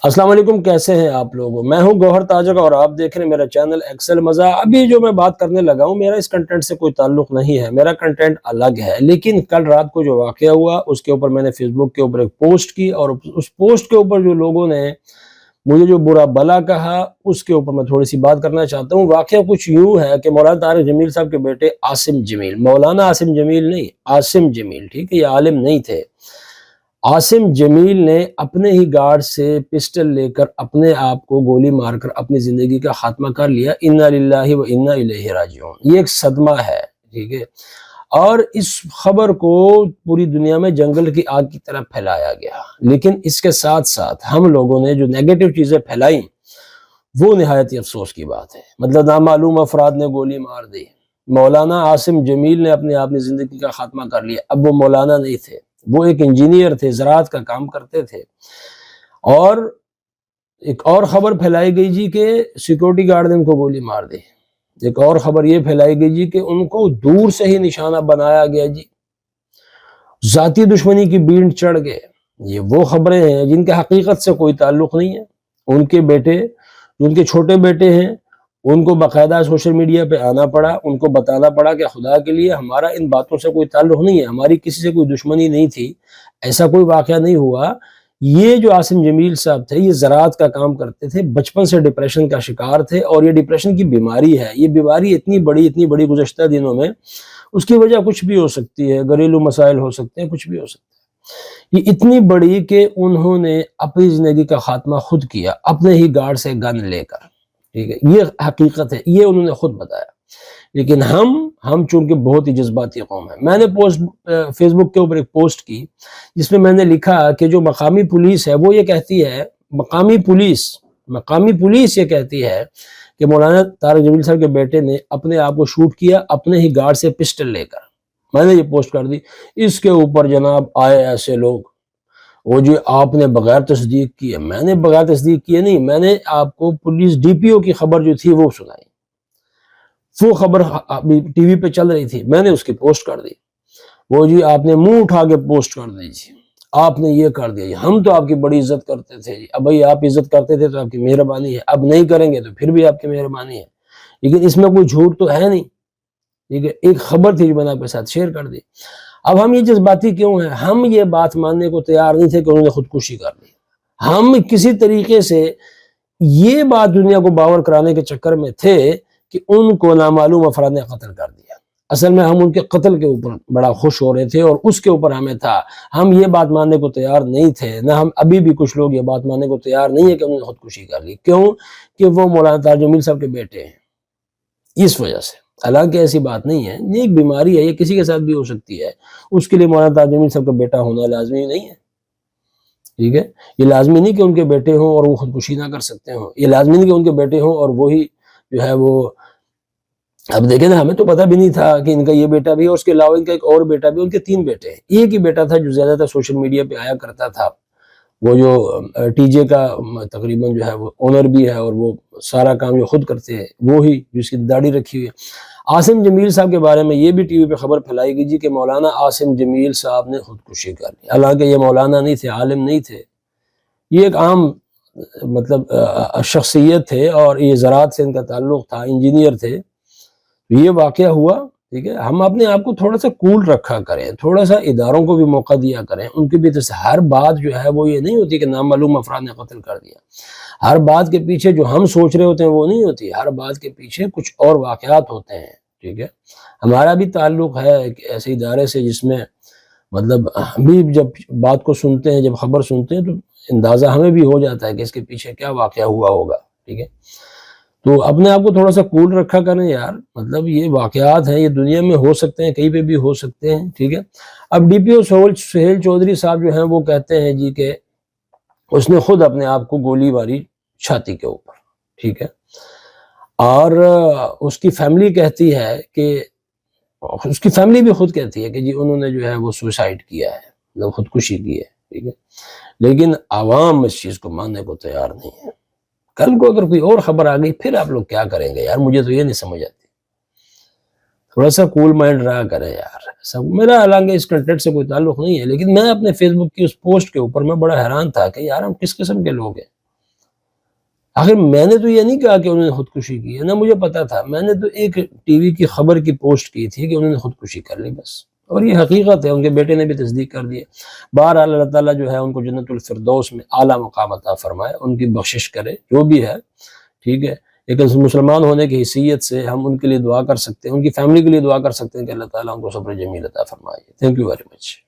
السلام علیکم، کیسے ہیں آپ لوگ؟ میں ہوں گوہر تاجک اور آپ دیکھ رہے ہیں میرا چینل ایکسل مزہ۔ ابھی جو میں بات کرنے لگا ہوں میرا اس کنٹینٹ سے کوئی تعلق نہیں ہے، میرا کنٹینٹ الگ ہے، لیکن کل رات کو جو واقعہ ہوا اس کے اوپر میں نے فیس بک کے اوپر ایک پوسٹ کی، اور اس پوسٹ کے اوپر جو لوگوں نے مجھے جو برا بلا کہا اس کے اوپر میں تھوڑی سی بات کرنا چاہتا ہوں۔ واقعہ کچھ یوں ہے کہ مولانا طارق جمیل صاحب کے بیٹے عاصم جمیل، مولانا عاصم جمیل نہیں، عاصم جمیل، ٹھیک ہے، یہ عالم نہیں تھے۔ عاصم جمیل نے اپنے ہی گارڈ سے پسٹل لے کر اپنے آپ کو گولی مار کر اپنی زندگی کا خاتمہ کر لیا۔ انا للہ و انا الیہ راجعون، یہ ایک صدمہ ہے، ٹھیک ہے۔ اور اس خبر کو پوری دنیا میں جنگل کی آگ کی طرح پھیلایا گیا، لیکن اس کے ساتھ ساتھ ہم لوگوں نے جو نیگیٹو چیزیں پھیلائیں وہ نہایت ہی افسوس کی بات ہے۔ مطلب نامعلوم افراد نے گولی مار دی، مولانا عاصم جمیل نے اپنی زندگی کا خاتمہ کر لیا۔ اب وہ مولانا نہیں تھے، وہ ایک انجینئر تھے، زراعت کا کام کرتے تھے۔ اور ایک اور خبر پھیلائی گئی جی کہ سیکورٹی گارڈ نے ان کو گولی مار دی۔ ایک اور خبر یہ پھیلائی گئی جی کہ ان کو دور سے ہی نشانہ بنایا گیا جی، ذاتی دشمنی کی بینڈ چڑھ گئے۔ یہ وہ خبریں ہیں جن کے حقیقت سے کوئی تعلق نہیں ہے۔ ان کے بیٹے، ان کے چھوٹے بیٹے ہیں، ان کو باقاعدہ سوشل میڈیا پہ آنا پڑا، ان کو بتانا پڑا کہ خدا کے لیے ہمارا ان باتوں سے کوئی تعلق نہیں ہے، ہماری کسی سے کوئی دشمنی نہیں تھی، ایسا کوئی واقعہ نہیں ہوا۔ یہ جو عاصم جمیل صاحب تھے یہ زراعت کا کام کرتے تھے، بچپن سے ڈپریشن کا شکار تھے، اور یہ ڈپریشن کی بیماری ہے، یہ بیماری اتنی بڑی گزشتہ دنوں میں، اس کی وجہ کچھ بھی ہو سکتی ہے، گھریلو مسائل ہو سکتے ہیں، کچھ بھی ہو سکتا ہے۔ یہ اتنی بڑی کہ انہوں نے اپنی زندگی کا خاتمہ خود کیا، اپنے ہی گارڈ سے گن لے کر، ٹھیک ہے، یہ حقیقت ہے، یہ انہوں نے خود بتایا۔ لیکن ہم چونکہ بہت ہی جذباتی قوم ہے، میں نے فیس بک کے اوپر ایک پوسٹ کی جس میں نے لکھا کہ جو مقامی پولیس ہے وہ یہ کہتی ہے، مقامی پولیس یہ کہتی ہے کہ مولانا طارق جمیل صاحب کے بیٹے نے اپنے آپ کو شوٹ کیا اپنے ہی گارڈ سے پسٹل لے کر۔ میں نے یہ پوسٹ کر دی، اس کے اوپر جناب آئے ایسے لوگ، وہ جی آپ نے بغیر تصدیق کی ہے۔ میں نے بغیر تصدیق کیے نہیں، میں نے آپ کو پولیس ڈی پی او کی خبر جو تھی وہ سنائی، وہ خبر ٹی وی پہ چل رہی تھی، میں نے اس کی پوسٹ کر دی۔ وہ جی آپ نے منہ اٹھا کے پوسٹ کر دی جی، آپ نے یہ کر دیا جی، ہم تو آپ کی بڑی عزت کرتے تھے جی، اب بھائی آپ عزت کرتے تھے تو آپ کی مہربانی ہے، اب نہیں کریں گے تو پھر بھی آپ کی مہربانی ہے، لیکن اس میں کوئی جھوٹ تو ہے نہیں، ٹھیک ہے، ایک خبر تھی جو میں نے آپ کے ساتھ شیئر کر دی۔ اب ہم یہ جذباتی کیوں ہیں؟ ہم یہ بات ماننے کو تیار نہیں تھے کہ انہوں نے خودکشی کر لی۔ ہم کسی طریقے سے یہ بات دنیا کو باور کرانے کے چکر میں تھے کہ ان کو نامعلوم افراد نے قتل کر دیا۔ اصل میں ہم ان کے قتل کے اوپر بڑا خوش ہو رہے تھے، اور اس کے اوپر ہمیں تھا، ہم یہ بات ماننے کو تیار نہیں تھے، نہ ہم ابھی بھی کچھ لوگ یہ بات ماننے کو تیار نہیں ہے کہ انہوں نے خودکشی کر لی۔ کیوں؟ کہ وہ مولانا طارق جمیل صاحب کے بیٹے ہیں، اس وجہ سے۔ حالانکہ ایسی بات نہیں ہے، یہ ایک بیماری ہے، یہ کسی کے ساتھ بھی ہو سکتی ہے، اس کے لیے مولانا طارق جمیل صاحب کا بیٹا ہونا لازمی نہیں ہے، ٹھیک ہے۔ یہ لازمی نہیں کہ ان کے بیٹے ہوں اور وہ خودکشی نہ کر سکتے ہوں، یہ لازمی نہیں کہ ان کے بیٹے ہوں اور وہی جو ہے وہ، اب دیکھیں نا، ہمیں تو پتہ بھی نہیں تھا کہ ان کا یہ بیٹا بھی ہے، اس کے علاوہ ان کا ایک اور بیٹا بھی، ان کے 3 بیٹے ہیں۔ ایک ہی بیٹا تھا جو زیادہ تر سوشل میڈیا پہ آیا کرتا تھا، وہ جو ٹی جے کا تقریباً جو ہے وہ اونر بھی ہے، اور وہ سارا کام جو خود کرتے ہیں، وہی جس کی داڑھی رکھی ہوئی ہے۔ عاصم جمیل صاحب کے بارے میں یہ بھی ٹی وی پہ خبر پھیلائی گئی جی کہ مولانا عاصم جمیل صاحب نے خودکشی کر لی، حالانکہ یہ مولانا نہیں تھے، عالم نہیں تھے، یہ ایک عام مطلب شخصیت تھے، اور یہ زراعت سے ان کا تعلق تھا، انجینئر تھے۔ یہ واقعہ ہوا، ٹھیک ہے۔ ہم اپنے آپ کو تھوڑا سا کول رکھا کریں، تھوڑا سا اداروں کو بھی موقع دیا کریں، ان کی بھی ہر بات جو ہے وہ یہ نہیں ہوتی کہ نامعلوم افراد نے قتل کر دیا۔ ہر بات کے پیچھے جو ہم سوچ رہے ہوتے ہیں وہ نہیں ہوتی، ہر بات کے پیچھے کچھ اور واقعات ہوتے ہیں، ٹھیک ہے۔ ہمارا بھی تعلق ہے ایک ایسے ادارے سے جس میں مطلب ہم بھی جب بات کو سنتے ہیں، جب خبر سنتے ہیں، تو اندازہ ہمیں بھی ہو جاتا ہے کہ اس کے پیچھے کیا واقعہ ہوا ہوگا، ٹھیک ہے۔ تو اپنے آپ کو تھوڑا سا کول رکھا کریں یار، مطلب یہ واقعات ہیں، یہ دنیا میں ہو سکتے ہیں، کہیں پہ بھی ہو سکتے ہیں، ٹھیک ہے۔ اب ڈی پی او سہیل چودھری صاحب جو ہیں وہ کہتے ہیں جی کہ اس نے خود اپنے آپ کو گولی ماری چھاتی کے اوپر، ٹھیک ہے، اور اس کی فیملی کہتی ہے کہ، اس کی فیملی بھی خود کہتی ہے کہ جی انہوں نے جو ہے وہ سوسائڈ کیا ہے، مطلب خودکشی کی ہے، ٹھیک ہے، لیکن عوام اس چیز کو ماننے کو تیار نہیں ہے۔ کل کو اگر کوئی اور خبر آ گئی پھر آپ لوگ کیا کریں گے یار؟ مجھے تو یہ نہیں سمجھ آتی۔ تھوڑا سا کول مائنڈ رہا کرے یار۔ میرا حالانکہ اس کنٹینٹ سے کوئی تعلق نہیں ہے، لیکن میں اپنے فیس بک کی اس پوسٹ کے اوپر میں بڑا حیران تھا کہ یار ہم کس قسم کے لوگ ہیں۔ آخر میں نے تو یہ نہیں کہا کہ انہوں نے خودکشی کی ہے، نہ مجھے پتا تھا، میں نے تو ایک ٹی وی کی خبر کی پوسٹ کی تھی کہ انہوں نے خودکشی کر لی بس، اور یہ حقیقت ہے، ان کے بیٹے نے بھی تصدیق کر دی ہے۔ بہرحال اللہ تعالیٰ جو ہے ان کو جنت الفردوس میں اعلیٰ مقام عطا فرمائے، ان کی بخشش کرے جو بھی ہے، ٹھیک ہے۔ ایک مسلمان ہونے کی حیثیت سے ہم ان کے لیے دعا کر سکتے ہیں، ان کی فیملی کے لیے دعا کر سکتے ہیں کہ اللہ تعالیٰ ان کو صبر جمیل عطا فرمائے۔ Thank you very much.